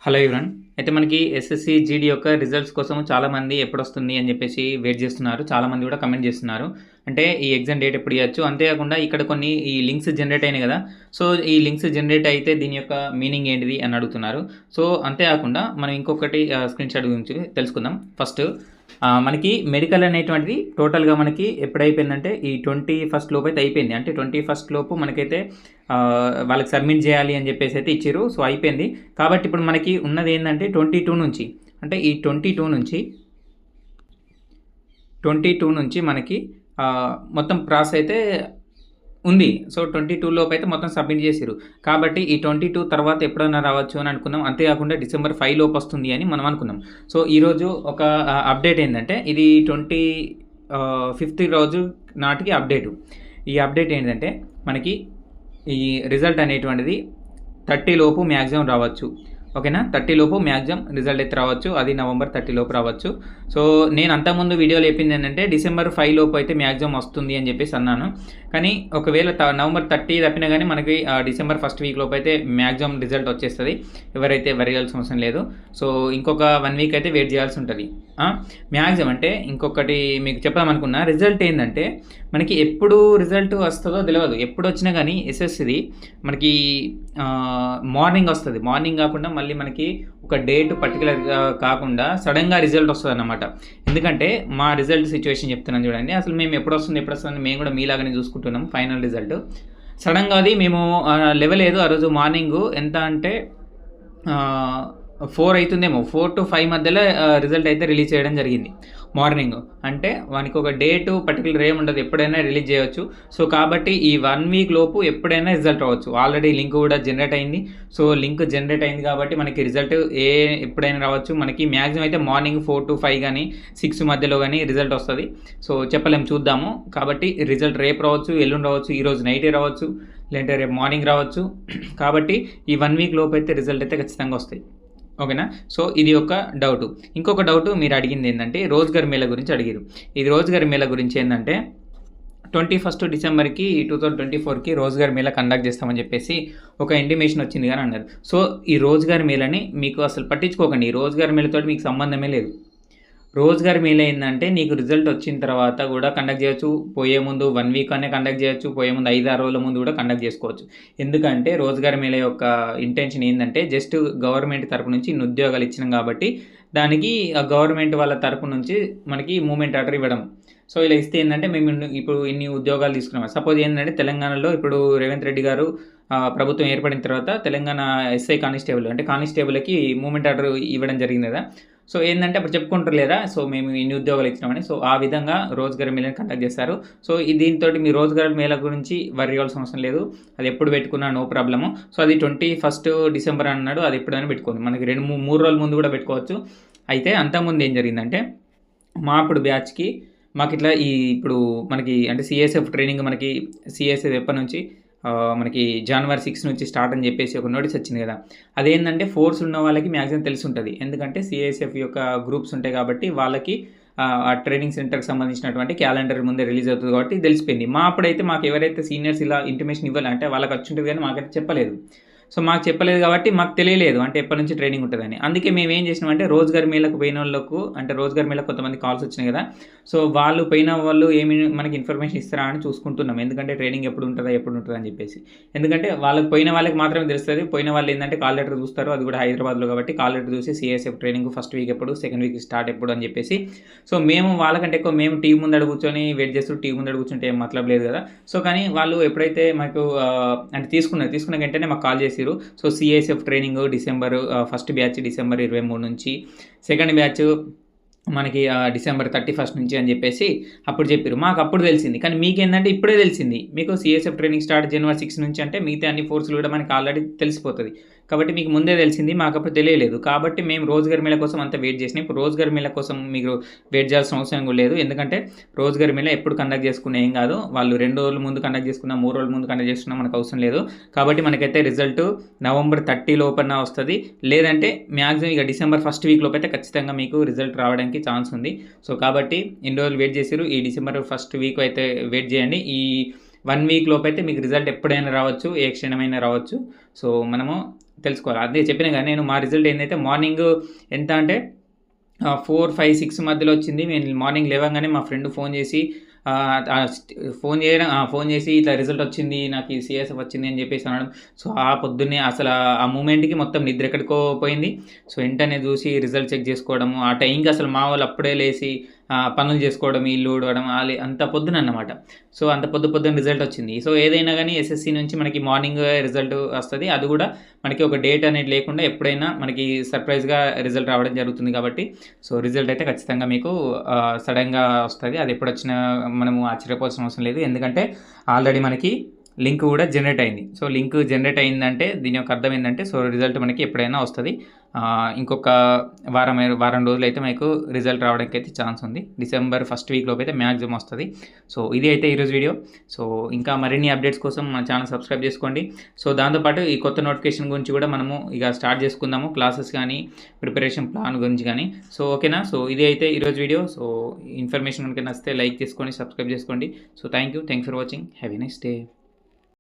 Hello everyone. అయితే మనకి SSC, జీడీ యొక్క రిజల్ట్స్ కోసం చాలామంది ఎప్పుడొస్తుంది అని చెప్పేసి వెయిట్ చేస్తున్నారు. చాలామంది కూడా కమెంట్ చేస్తున్నారు. అంటే ఈ ఎగ్జామ్ డేట్ ఎప్పుడు ఇయ్యొచ్చు? అంతేకాకుండా ఇక్కడ కొన్ని ఈ లింక్స్ జనరేట్ అయినాయి కదా! సో, ఈ లింక్స్ జనరేట్ అయితే దీని యొక్క మీనింగ్ ఏంటిది అని అడుగుతున్నారు. సో, అంతేకాకుండా మనం ఇంకొకటి స్క్రీన్‌షాట్ గురించి తెలుసుకుందాం. ఫస్ట్ మనకి మెడికల్ అనేటువంటిది టోటల్‌గా మనకి ఎప్పుడైపోయిందంటే ఈ 21 లోపైతే అయిపోయింది. అంటే 21 లోపు మనకైతే వాళ్ళకి సబ్మిట్ చేయాలి అని చెప్పేసి అయితే ఇచ్చిర్రు. సో, అయిపోయింది. కాబట్టి ఇప్పుడు మనకి ఉన్నది ఏందంటే 22 నుంచి, అంటే ఈ 22 నుంచి మనకి మొత్తం ప్రాసెస్ అయితే ఉంది. సో, 22 లోపైతే మొత్తం సబ్మిట్ చేసిర్రు. కాబట్టి ఈ 22 తర్వాత ఎప్పుడైనా రావచ్చు అని అనుకున్నాం. అంతేకాకుండా డిసెంబర్ 5 లోపు వస్తుంది అని మనం అనుకున్నాం. సో, ఈరోజు ఒక అప్డేట్ ఏందంటే ఇది 25th రోజు నాటికి అప్డేటు. ఈ అప్డేట్ ఏంటంటే మనకి ఈ రిజల్ట్ అనేటువంటిది 30 లోపు మ్యాక్సిమం రావచ్చు. ఓకేనా? 30 లోపు మ్యాక్సిమం రిజల్ట్ అయితే రావచ్చు. అది నవంబర్ 30 లోపు రావచ్చు. సో, నేను అంతకుముందు వీడియోలో చెప్పింది ఏంటంటే డిసెంబర్ 5 లోపు అయితే మ్యాక్సిమం వస్తుంది అని చెప్పేసి అన్నాను. కానీ ఒకవేళ నవంబర్ 30 తప్పినా కానీ మనకి డిసెంబర్ ఫస్ట్ వీక్ లోపు అయితే మ్యాక్సిమం రిజల్ట్ వచ్చేస్తుంది. ఎవరైతే వరి చేయాల్సిన అవసరం లేదు. సో, ఇంకొక 1 వీక్ అయితే వెయిట్ చేయాల్సి ఉంటుంది. మ్యాక్సిమం అంటే ఇంకొకటి మీకు చెప్దామనుకున్నా, రిజల్ట్ ఏంటంటే మనకి ఎప్పుడు రిజల్ట్ వస్తుందో తెలియదు. ఎప్పుడు వచ్చినా కానీ ఎస్ఎస్సిది మనకి మార్నింగ్ వస్తుంది. మార్నింగ్ కాకుండా మళ్ళీ మనకి ఒక డేట్ పర్టికులర్గా కాకుండా సడన్గా రిజల్ట్ వస్తుంది అన్నమాట. ఎందుకంటే మా రిజల్ట్ సిచ్యువేషన్ చెప్తున్నాను చూడండి. అసలు మేము ఎప్పుడు వస్తుంది మేము కూడా మీలాగానే చూసుకుంటున్నాం ఫైనల్ రిజల్ట్. సడన్గా అది మేము లెవలేదు. ఆ రోజు మార్నింగ్ ఎంత అంటే 4 అవుతుందేమో, 4 to 5 మధ్యలో రిజల్ట్ అయితే రిలీజ్ చేయడం జరిగింది మార్నింగ్. అంటే వానికి ఒక డేటు పర్టికులర్ ఏముండదు, ఎప్పుడైనా రిలీజ్ చేయవచ్చు. సో, కాబట్టి ఈ 1 వీక్ లోపు ఎప్పుడైనా రిజల్ట్ రావచ్చు. ఆల్రెడీ లింక్ కూడా జనరేట్ అయింది. సో, లింక్ జనరేట్ అయింది కాబట్టి మనకి రిజల్ట్ ఎప్పుడైనా రావచ్చు. మనకి మ్యాక్సిమం అయితే మార్నింగ్ 4 to 5 కానీ 6 మధ్యలో కానీ రిజల్ట్ వస్తుంది. సో, చెప్పలేము, చూద్దాము. కాబట్టి రిజల్ట్ రేపు రావచ్చు, ఎల్లుండి రావచ్చు, ఈరోజు నైటే రావచ్చు, లేదంటే రేపు మార్నింగ్ రావచ్చు. కాబట్టి ఈ 1 వీక్ లోపు అయితే రిజల్ట్ అయితే ఖచ్చితంగా వస్తాయి. ఓకేనా? సో, ఇది ఒక డౌటు. ఇంకొక డౌటు మీరు అడిగింది ఏంటంటే రోజ్‌గార్ మేళా గురించి అడిగారు. ఇది రోజ్‌గార్ మేళా గురించి ఏంటంటే 21 డిసెంబర్‌కి 2024కి రోజ్‌గార్ మేళా కండక్ట్ చేస్తామని చెప్పేసి ఒక ఇంటిమేషన్ వచ్చింది అని అన్నారు. సో, ఈ రోజ్‌గార్ మేళాని మీకు అసలు పట్టించుకోకండి. ఈ రోజ్‌గార్ మేళాతోటి మీకు సంబంధమే లేదు. రోజ్‌గార్ మేళా ఏందంటే నీకు రిజల్ట్ వచ్చిన తర్వాత కూడా కండక్ట్ చేయొచ్చు. పోయే ముందు 1 వీక్ అనే కండక్ట్ చేయొచ్చు. పోయే ముందు 5, 6 రోజుల ముందు కూడా కండక్ట్ చేసుకోవచ్చు. ఎందుకంటే రోజ్‌గార్ మేళా యొక్క ఇంటెన్షన్ ఏందంటే జస్ట్ గవర్నమెంట్ తరపు నుంచి ఇన్ని ఉద్యోగాలు ఇచ్చినాం కాబట్టి దానికి గవర్నమెంట్ వాళ్ళ తరపు నుంచి మనకి మూవ్‌మెంట్ ఆర్డర్ ఇవ్వడం. సో, ఇలా ఇస్తే ఏందంటే మేము ఇప్పుడు ఇన్ని ఉద్యోగాలు తీసుకున్నాం. సపోజ్ ఏంటంటే తెలంగాణలో ఇప్పుడు రేవంత్ రెడ్డి గారు ప్రభుత్వం ఏర్పడిన తర్వాత తెలంగాణ ఎస్ఐ కానిస్టేబుల్ అంటే కానిస్టేబుల్‌కి మూవ్‌మెంట్ ఆర్డర్ ఇవ్వడం జరిగింది కదా! సో, ఏందంటే అప్పుడు చెప్పుకుంటారు లేదా, సో, మేము ఇన్ని ఉద్యోగాలు ఇచ్చినామని. సో, ఆ విధంగా రోజ్‌గార్ మేళాని కండక్ట్ చేస్తారు. సో, దీనితోటి మీ రోజ్‌గార్ మేళా గురించి వర్రీ అవ్వాల్సిన అవసరం లేదు. అది ఎప్పుడు పెట్టుకున్నా నో ప్రాబ్లము. సో, అది 21 డిసెంబర్ అన్నాడు. అది ఎప్పుడైనా పెట్టుకోండి. మనకి 3 రోజుల ముందు కూడా పెట్టుకోవచ్చు. అయితే అంతకుముందు ఏం జరిగిందంటే అప్పుడు బ్యాచ్‌కి మాకిట్లా ఇప్పుడు మనకి అంటే సీఎస్ఎఫ్ ట్రైనింగ్ మనకి సీఎస్ఎఫ్ ఎప్పటినుంచి మనకి జనవరి 6 నుంచి స్టార్ట్ అని చెప్పేసి ఒక నోటీస్ వచ్చింది కదా! అదేంటంటే ఫోర్స్ ఉన్న వాళ్ళకి మ్యాక్సిమం తెలిసుంటది. ఎందుకంటే సీఐఎస్ఎఫ్ యొక్క గ్రూప్స్ ఉంటాయి కాబట్టి వాళ్ళకి ఆ ట్రైనింగ్ సెంటర్‌కి సంబంధించినటువంటి క్యాలెండర్ ముందే రిలీజ్ అవుతది కాబట్టి తెలిసిపోయింది. అప్పుడైతే మాకు ఎవరైతే సీనియర్స్ ఇలా ఇంటిమేషన్ ఇవ్వాలి అంటే వాళ్ళకి వచ్చుంటది కానీ మాకైతే చెప్పలేదు. సో, మాకు చెప్పలేదు కాబట్టి మాకు తెలియలేదు. అంటే ఎప్పటి నుంచి ట్రైనింగ్ ఉంటదని. అందుకే మేమేం చేసినామంటే రోజ్‌గార్ మేళాకు పోయినోళ్ళకు అంటే రోజ్‌గార్ మేళాకు కొంతమంది కాల్స్ వచ్చినాయి కదా! సో, వాళ్ళు పోయిన వాళ్ళు మనకి ఇన్ఫర్మేషన్ ఇస్తారా అని చూసుకుంటున్నాం. ఎందుకంటే ట్రైనింగ్ ఎప్పుడు ఉంటదా అని చెప్పేసి. ఎందుకంటే పోయిన వాళ్ళకి మాత్రమే తెలుస్తది. పోయిన వాళ్ళు ఏందంటే కాల్ లెటర్ చూస్తారు. అది కూడా హైదరాబాద్‌లో కాబట్టి కాల్ లెటర్ చూసి సీఎస్ఎఫ్ ట్రైనింగ్ ఫస్ట్ వీక్ ఎప్పుడు, సెకండ్ వీక్ స్టార్ట్ ఎప్పుడు అని చెప్పేసి. సో, మేము వాళ్ళకంటే ఎక్కువ మేము టీవీ ముందర కూర్చొని వెయిట్ చేస్తూ టీవీ ముందర కూర్చుంటే ఏం మతలబ్ లేదు కదా! సో, కానీ వాళ్ళు ఎప్పుడైతే మాకు అంటే తీసుకున్న వెంటనే మాకు కాల్ చేసిర్రు. So, CISF training first batch December 23 నుంచి, సెకండ్ బ్యాచ్ మనకి డిసెంబర్ 31 నుంచి అని చెప్పేసి అప్పుడు చెప్పిర్రు. మాకప్పుడు తెలిసింది. కానీ మీకేందంటే ఇప్పుడే తెలిసింది. మీకు సీఎస్ఎఫ్ ట్రైనింగ్ స్టార్ట్ జనవరి 6 నుంచి అంటే మిగతా అన్ని ఫోర్స్‌లు కూడా మనకి ఆల్రెడీ తెలిసిపోతది. కాబట్టి మీకు ముందే తెలిసింది. మాకప్పుడు తెలియలేదు. కాబట్టి మేము రోజ్‌గార్ మేళా కోసం అంతా వెయిట్ చేసినాం. ఇప్పుడు రోజ్‌గార్ మేళా కోసం మీరు వెయిట్ చేయాల్సిన అవసరం కూడా లేదు. ఎందుకంటే రోజ్‌గార్ మేళా ఎప్పుడు కండక్ట్ చేసుకున్నా ఏం కాదు. వాళ్ళు 2 రోజుల ముందు కండక్ట్ చేసుకున్నా, 3 రోజుల ముందు కండక్ట్ చేసుకున్నా మనకు అవసరం లేదు. కాబట్టి మనకైతే రిజల్ట్ నవంబర్ 30 లోపల వస్తది. లేదంటే మ్యాక్సిమం ఇక డిసెంబర్ ఫస్ట్ వీక్ లోపైతే ఖచ్చితంగా మీకు రిజల్ట్ రావడానికి ఛాన్స్ ఉంది. సో, కాబట్టి ఇన్ని రోజులు వెయిట్ చేసిర్రు. ఈ డిసెంబర్ ఫస్ట్ వీక్ అయితే వెయిట్ చేయండి. ఈ 1 వీక్ లోపైతే మీకు రిజల్ట్ ఎప్పుడైనా రావచ్చు, ఏ క్షణమైనా రావచ్చు. సో, మనము తెలుసుకోవాలి. అదే చెప్పినా కదా నేను, మా రిజల్ట్ ఏందైతే మార్నింగ్ ఎంత అంటే 4, 5, 6 మధ్యలో వచ్చింది. నేను మార్నింగ్ లేవంగానే మా ఫ్రెండ్ ఫోన్ చేసి ఫోన్ చేసి ఇట్లా రిజల్ట్ వచ్చింది, నాకు ఈ సీఎస్ఎఫ్ వచ్చింది అని చెప్పేసి అనడం. సో, ఆ పొద్దున్నే అసలు ఆ మూమెంట్‌కి మొత్తం నిద్ర ఎక్కడికో పోయింది. సో, వెంటనే చూసి రిజల్ట్ చెక్ చేసుకోవడము, ఆ టైంకి అసలు మా వాళ్ళు అప్పుడే లేసి పనులు చేసుకోవడం, ఇల్లు ఊడవడం అంత పొద్దునన్నమాట. సో, అంత పొద్దున రిజల్ట్ వచ్చింది. సో, ఏదైనా గానీ ఎస్ఎస్‌సి నుంచి మనకి మార్నింగ్ రిజల్ట్ వస్తది. అది కూడా మనకి ఒక డేట్ అనేది లేకుండా ఎప్పుడైనా మనకి సర్ప్రైజ్‌గా రిజల్ట్ రావడం జరుగుతుంది కాబట్టి, సో, రిజల్ట్ అయితే ఖచ్చితంగా మీకు సడెన్‌గా వస్తది. అది ఎప్పుడొచ్చినా మనము ఆశ్చర్యపోవాల్సిన అవసరం లేదు. ఎందుకంటే ఆల్రెడీ మనకి లింక్ కూడా జనరేట్ అయింది. సో, లింక్ జనరేట్ అయిందంటే దీని యొక్క అర్థం ఏందంటే, సో, రిజల్ట్ మనకి ఎప్పుడైనా వస్తది. ఇంకొక వారం రోజులైతే మీకు రిజల్ట్ రావడానికైతే ఛాన్స్ ఉంది. డిసెంబర్ ఫస్ట్ వీక్ లోపు అయితే మ్యాక్సిమం వస్తది. సో, ఇది అయితే ఈరోజు వీడియో. సో, ఇంకా మరిన్ని అప్డేట్స్ కోసం మన ఛానల్ సబ్స్క్రైబ్ చేసుకోండి. సో, దాంతోపాటు ఈ కొత్త నోటిఫికేషన్ గురించి కూడా మనము ఇక స్టార్ట్ చేసుకుందాము. క్లాసెస్ కానీ, ప్రిపరేషన్ ప్లాన్ గురించి కానీ. సో, ఓకేనా? సో, ఇది అయితే ఈరోజు వీడియో. సో, ఇన్ఫర్మేషన్ కనుక నచ్చితే లైక్ చేసుకోండి, సబ్స్క్రైబ్ చేసుకోండి. So, thank you for watching. Have a nice day.